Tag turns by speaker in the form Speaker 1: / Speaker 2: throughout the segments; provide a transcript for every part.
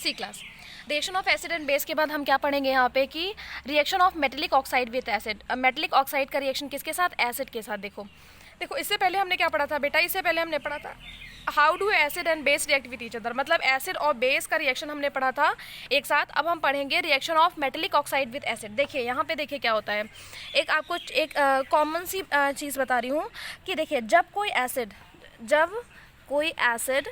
Speaker 1: C class. Reaction of acid and base के बाद हम क्या पढ़ेंगे यहाँ पे कि reaction of metallic oxide with acid. Metallic oxide का रिएक्शन किसके साथ? एसिड के साथ। देखो इससे पहले हमने क्या पढ़ा था बेटा? इससे पहले हमने पढ़ा था how do acid and base react with each other, मतलब एसिड और बेस का रिएक्शन हमने पढ़ा था एक साथ। अब हम पढ़ेंगे reaction of metallic oxide with acid. देखिए यहाँ पे देखिए क्या होता है, एक आपको एक कॉमन सी चीज़ बता रही हूँ कि देखिए जब कोई एसिड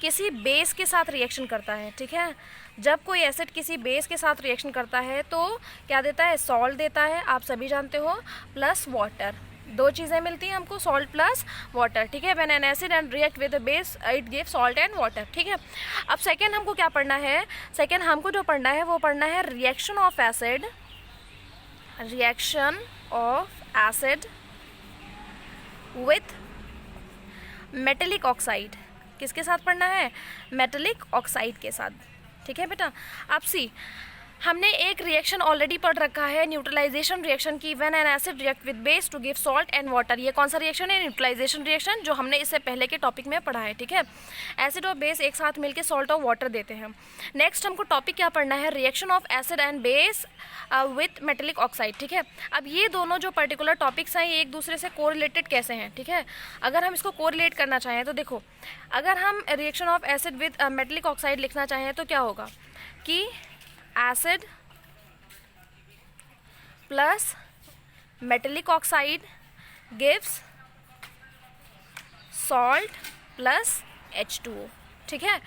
Speaker 1: किसी बेस के साथ रिएक्शन करता है, ठीक है, जब कोई एसिड किसी बेस के साथ रिएक्शन करता है तो क्या देता है? सॉल्ट देता है, आप सभी जानते हो, प्लस वाटर। दो चीज़ें मिलती हैं हमको, सॉल्ट प्लस वाटर, ठीक है। When an acid and react with a base it give salt and water, ठीक है। अब सेकेंड हमको क्या पढ़ना है? सेकेंड हमको जो पढ़ना है वो पढ़ना है reaction of acid with metallic oxide. किसके साथ पढ़ना है? मेटेलिक ऑक्साइड के साथ, ठीक है बेटा। अब सी हमने एक रिएक्शन ऑलरेडी पढ़ रखा है, न्यूट्रलाइजेशन रिएक्शन की, when an acid react with base to give salt and water. ये कौन सा रिएक्शन है? न्यूट्रलाइजेशन रिएक्शन, जो हमने इससे पहले के टॉपिक में पढ़ा है, ठीक है। एसिड और बेस एक साथ मिलकर सॉल्ट और वाटर देते हैं। नेक्स्ट हमको टॉपिक क्या पढ़ना है? Reaction of acid and base with metallic oxide, ठीक है। अब ये दोनों जो पर्टिकुलर टॉपिक्स हैं ये एक दूसरे से कोरिलेटेड कैसे हैं, ठीक है। अगर हम इसको कोरिलेट करना चाहें तो देखो, अगर हम reaction of acid with metallic oxide लिखना चाहें तो क्या होगा कि acid plus metallic oxide gives salt plus H2O, ठीक है।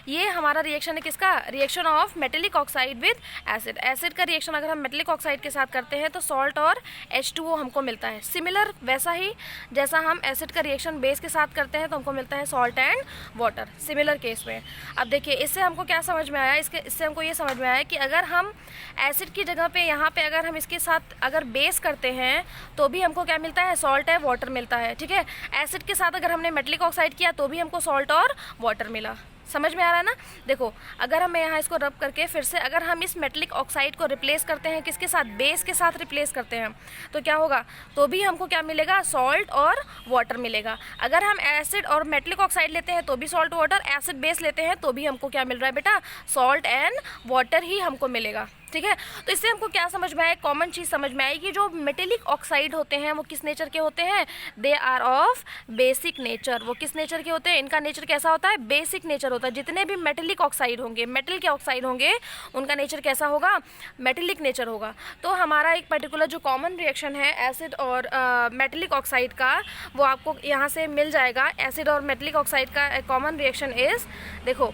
Speaker 1: ये हमारा रिएक्शन है किसका? Reaction of metallic oxide with acid. Acid का रिएक्शन अगर हम मेटेलिक ऑक्साइड के साथ करते हैं तो सॉल्ट और H2O हमको मिलता है। सिमिलर वैसा ही जैसा हम एसिड का रिएक्शन बेस के साथ करते हैं तो हमको मिलता है salt and water, similar case में। अब देखिए इससे हमको क्या समझ में आया? इससे हमको ये समझ में आया कि अगर हम एसिड की जगह पे यहाँ पे अगर हम इसके साथ अगर बेस करते हैं तो भी हमको क्या मिलता है? सॉल्ट है, वाटर मिलता है, ठीक है। एसिड के साथ अगर हमने मेटेलिक ऑक्साइड किया तो भी हमको सॉल्ट और वाटर मिला। समझ में आ रहा है ना? देखो अगर हम यहाँ इसको रब करके फिर से अगर हम इस मेटेलिक ऑक्साइड को रिप्लेस करते हैं किसके साथ? बेस के साथ रिप्लेस करते हैं तो क्या होगा? तो भी हमको क्या मिलेगा? सॉल्ट और वाटर मिलेगा। अगर हम एसिड और मेटेलिक ऑक्साइड लेते हैं तो भी सॉल्ट वाटर, एसिड बेस लेते हैं तो भी हमको क्या मिल रहा है बेटा? सॉल्ट एंड वाटर ही हमको मिलेगा, ठीक है। तो इससे हमको क्या समझ में आया? कॉमन चीज़ समझ में आई कि जो मेटेलिक ऑक्साइड होते हैं वो किस नेचर के होते हैं? They are of basic nature. वो किस नेचर के होते हैं? इनका नेचर कैसा होता है? बेसिक नेचर होता है। जितने भी मेटेलिक ऑक्साइड होंगे, मेटल के ऑक्साइड होंगे, उनका नेचर कैसा होगा? मेटेलिक नेचर होगा। तो हमारा एक पर्टिकुलर जो कॉमन रिएक्शन है एसिड और मेटेलिक ऑक्साइड का वो आपको यहाँ से मिल जाएगा। एसिड और मेटेलिक ऑक्साइड का कॉमन रिएक्शन इज, देखो,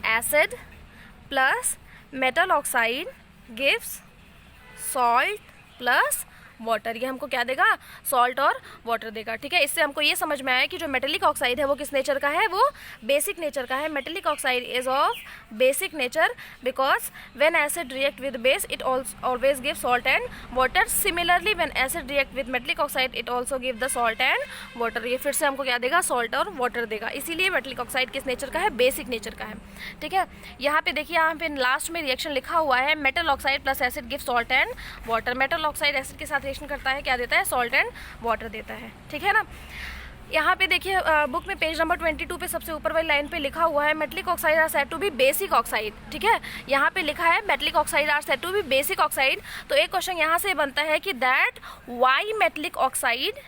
Speaker 1: acid plus metal oxide gives salt plus water. ये हमको क्या देगा? सॉल्ट और वाटर देगा, ठीक है। इससे हमको ये समझ में आया कि जो मेटेलिक ऑक्साइड है वो किस नेचर का है? वो बेसिक नेचर का है। Metallic oxide is of basic nature because when acid react with base it always give salt and water. Similarly when acid react with metallic oxide it also give the salt and water. ये फिर से हमको क्या देगा? Salt और water देगा। इसीलिए metallic oxide किस नेचर का है? बेसिक नेचर का है, ठीक है। यहाँ पे देखिए, यहाँ पे लास्ट में रिएक्शन लिखा हुआ है metal oxide plus acid give salt and water. Metal oxide acid के साथ करता है, क्या देता है? सॉल्ट एंड वाटर देता है, ठीक है ना। यहाँ पे देखिए बुक में पेज नंबर 22 पे सबसे ऊपर वाली लाइन पे लिखा हुआ है metallic oxide are said to be basic oxide, ठीक है। यहाँ पे लिखा है metallic oxide are said to be basic oxide. तो एक क्वेश्चन यहाँ से बनता है कि that why metallic oxide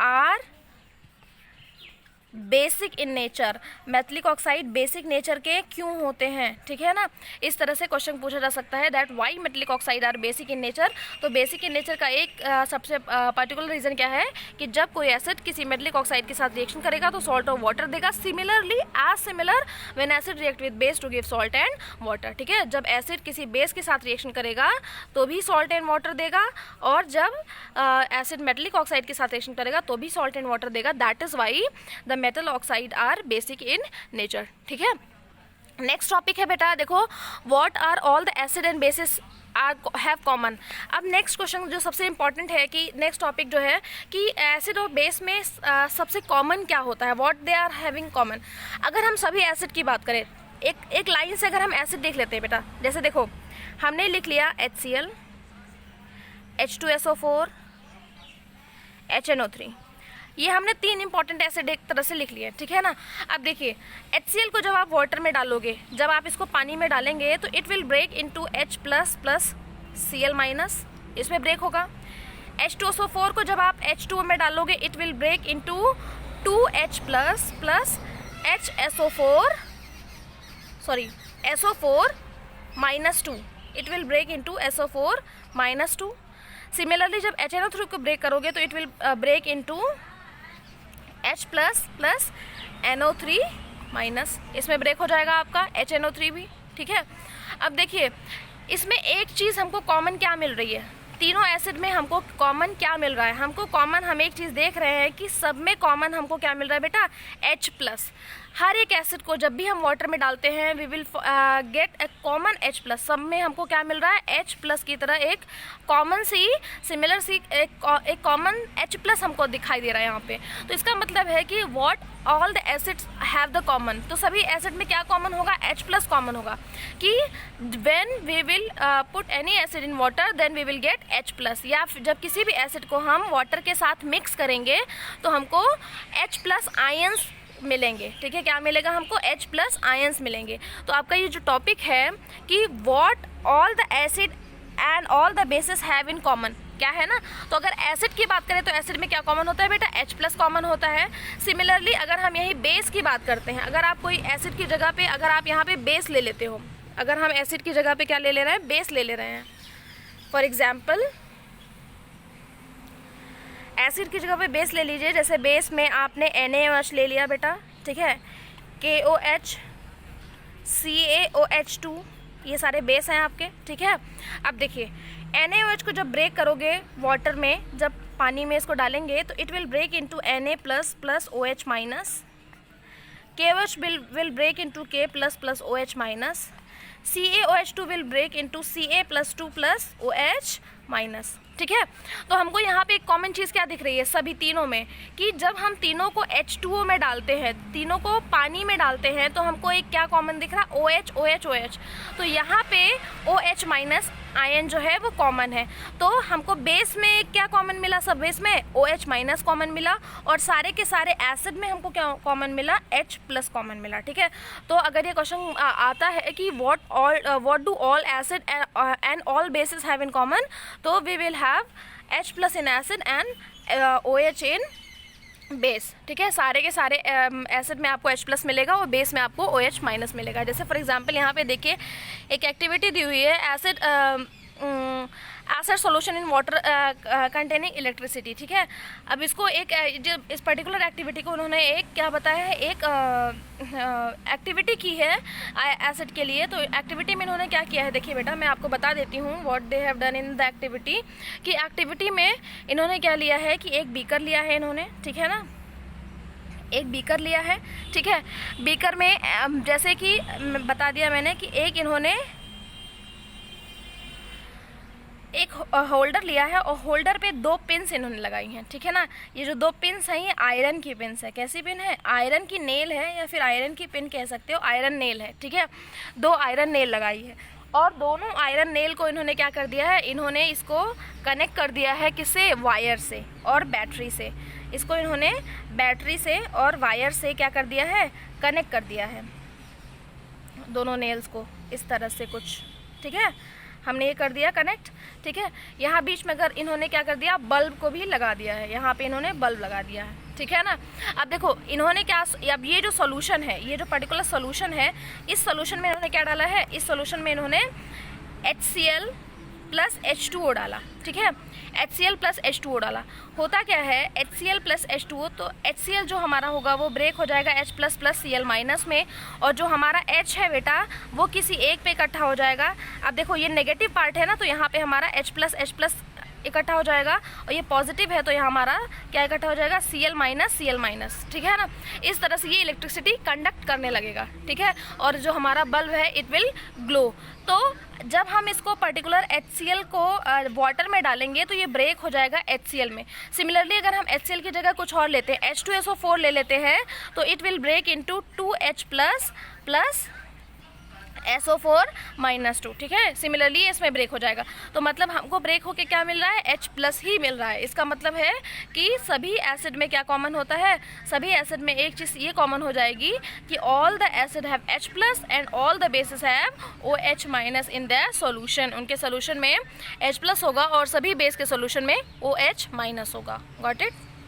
Speaker 1: are basic in nature. Metallic oxide basic nature के क्यों होते हैं, ठीक है ना। इस तरह से क्वेश्चन पूछा जा सकता है that why metallic oxide are basic in nature. तो बेसिक इन नेचर का एक सबसे पर्टिकुलर रीज़न क्या है कि जब कोई एसिड किसी मेटेलिक ऑक्साइड के साथ रिएक्शन करेगा तो सॉल्ट और वाटर देगा। Similarly as similar when acid react with base to give salt and water, ठीक है। जब एसिड किसी बेस के साथ रिएक्शन करेगा तो भी सॉल्ट एंड वाटर देगा, और जब एसिड मेटेलिक ऑक्साइड के साथ रिएक्शन करेगा तो भी सॉल्ट एंड वाटर देगा। That is why the metal oxide are basic in nature, ठीक है। नेक्स्ट टॉपिक है बेटा, देखो, what are all the acid and bases are have common. अब नेक्स्ट क्वेश्चन जो सबसे इंपॉर्टेंट है कि नेक्स्ट टॉपिक जो है कि एसिड और बेस में सबसे कॉमन क्या होता है? What they are having common. अगर हम सभी एसिड की बात करें, एक लाइन से अगर हम एसिड देख लेते हैं बेटा, जैसे देखो हमने लिख लिया HCl, H2SO4, HNO3। ये हमने 3 इंपॉर्टेंट एसिड एक तरह से लिख लिए, ठीक है ना। अब देखिए HCl को जब आप वाटर में डालोगे, जब आप इसको पानी में डालेंगे तो it will break into H plus plus Cl minus, इसमें ब्रेक होगा। H2SO4 को जब आप H2O में डालोगे it will break into 2H plus plus SO4 minus 2, it will break into SO4 minus 2। Similarly जब HNO3 को ब्रेक करोगे तो it will break into H plus plus NO3 minus, इसमें ब्रेक हो जाएगा आपका HNO3 भी, ठीक है। अब देखिए इसमें एक चीज़ हमको कॉमन क्या मिल रही है, तीनों एसिड में हमको कॉमन क्या मिल रहा है, हमको कॉमन हम एक चीज़ देख रहे हैं कि सब में कॉमन हमको क्या मिल रहा है बेटा, H प्लस। हर एक एसिड को जब भी हम वाटर में डालते हैं we will get a common H plus, सब में हमको क्या मिल रहा है, H प्लस की तरह एक कॉमन सी सिमिलर सी एक कॉमन H प्लस हमको दिखाई दे रहा है यहाँ पे। तो इसका मतलब है कि what all the acids have the common, तो सभी एसिड में क्या कॉमन होगा, H प्लस कॉमन होगा, कि when we will put any acid in water then we will get H plus, या जब किसी भी एसिड को हम वाटर के साथ मिक्स करेंगे तो हमको H प्लस आयंस मिलेंगे, ठीक है। क्या मिलेगा हमको, H प्लस आयंस मिलेंगे। तो आपका ये जो टॉपिक है कि what all the acid and all the basis have in common, क्या है ना। तो अगर एसिड की बात करें तो एसिड में क्या कॉमन होता है बेटा, H प्लस कॉमन होता है। सिमिलरली अगर हम यही बेस की बात करते हैं, अगर आप कोई एसिड की जगह पे अगर आप यहाँ पे बेस ले लेते हो, अगर हम एसिड की जगह पे क्या ले रहे हैं, बेस ले रहे हैं। फॉर एग्जाम्पल एसिड की जगह पे बेस ले लीजिए, जैसे बेस में आपने NaOH ले लिया बेटा, ठीक है, KOH CaOH2, ये सारे बेस हैं आपके, ठीक है। अब देखिए NaOH को जब ब्रेक करोगे वाटर में, जब पानी में इसको डालेंगे तो it will break into Na plus plus OH minus, KOH will break into K plus plus OH minus, CaOH2 will break into Ca plus 2 plus OH minus, ठीक है। तो हमको यहाँ पे एक कॉमन चीज़ क्या दिख रही है सभी तीनों में, कि जब हम तीनों को H2O में डालते हैं, तीनों को पानी में डालते हैं, तो हमको एक क्या कॉमन दिख रहा है, OH OH OH। तो यहाँ पे OH माइनस आयन जो है वो कॉमन है। तो हमको बेस में क्या कॉमन मिला, सब बेस में OH माइनस कॉमन मिला, और सारे के सारे एसिड में हमको क्या कॉमन मिला, H प्लस कॉमन मिला, ठीक है। तो अगर ये क्वेश्चन आता है कि what do all acid and all bases have in common, तो we will have H plus in acid and OH in base, ठीक है। सारे के सारे एसिड में आपको H प्लस मिलेगा और बेस में आपको OH माइनस मिलेगा। जैसे फॉर एग्जांपल यहाँ पे देखिए एक एक्टिविटी दी हुई है, acid solution in water containing electricity, ठीक है। अब इसको एक जो इस पर्टिकुलर एक्टिविटी को उन्होंने एक क्या बताया है, एक एक्टिविटी की है एसिड के लिए। तो एक्टिविटी में इन्होंने क्या किया है, देखिए बेटा मैं आपको बता देती हूँ what they have done in the activity. कि एक्टिविटी में इन्होंने क्या लिया है कि एक बीकर लिया है इन्होंने, ठीक है ना, एक बीकर लिया है, ठीक है। बीकर में जैसे कि बता दिया मैंने कि एक इन्होंने एक होल्डर लिया है और होल्डर पे 2 पिन्स इन्होंने लगाई हैं, ठीक है ना। ये जो 2 पिन्स हैं ये आयरन की पिन्स है। कैसी पिन है, आयरन की नेल है, या फिर आयरन की पिन कह सकते हो, आयरन नेल है, ठीक है। 2 आयरन नेल लगाई है और दोनों आयरन नेल को इन्होंने क्या कर दिया है, इन्होंने इसको कनेक्ट कर दिया है किससे, वायर से और बैटरी से। इसको इन्होंने बैटरी से और वायर से क्या कर दिया है, कनेक्ट कर दिया है दोनों नेल्स को इस तरह से कुछ, ठीक है। हमने ये कर दिया कनेक्ट, ठीक है। यहाँ बीच में अगर इन्होंने क्या कर दिया, बल्ब को भी लगा दिया है, यहाँ पे इन्होंने बल्ब लगा दिया है, ठीक है ना। अब देखो इन्होंने क्या, अब ये जो सॉल्यूशन है, ये जो पर्टिकुलर सॉल्यूशन है, इस सॉल्यूशन में इन्होंने क्या डाला है, इस सॉल्यूशन में इन्होंने HCl प्लस H2O डाला, ठीक है। HCl प्लस H2O डाला। होता क्या है HCl प्लस H2O, तो HCl जो हमारा होगा वो ब्रेक हो जाएगा H plus plus Cl minus में, और जो हमारा H है बेटा वो किसी एक पे इकट्ठा हो जाएगा। अब देखो ये नेगेटिव पार्ट है ना, तो यहाँ पे हमारा H प्लस इकट्ठा हो जाएगा, और ये पॉजिटिव है तो यहाँ हमारा क्या इकट्ठा हो जाएगा, Cl माइनस, ठीक है ना। इस तरह से ये इलेक्ट्रिसिटी कंडक्ट करने लगेगा, ठीक है। और जो हमारा बल्ब है इट विल ग्लो। तो जब हम इसको पर्टिकुलर HCl को वाटर में डालेंगे तो ये ब्रेक हो जाएगा HCl में। सिमिलरली अगर हम HCl की जगह कुछ और लेते हैं, H2SO4 ले लेते हैं, तो it will break into 2H plus plus SO4-2, ठीक है। सिमिलरली इसमें ब्रेक हो जाएगा, तो मतलब हमको ब्रेक होके क्या मिल रहा है, H+ ही मिल रहा है। इसका मतलब है कि सभी एसिड में क्या कॉमन होता है, सभी एसिड में एक चीज़ ये कॉमन हो जाएगी कि all the acid have H+ and all the basis have OH- in the solution. उनके सॉल्यूशन में H+ होगा और सभी बेस के सॉल्यूशन में OH- होगा। Got it.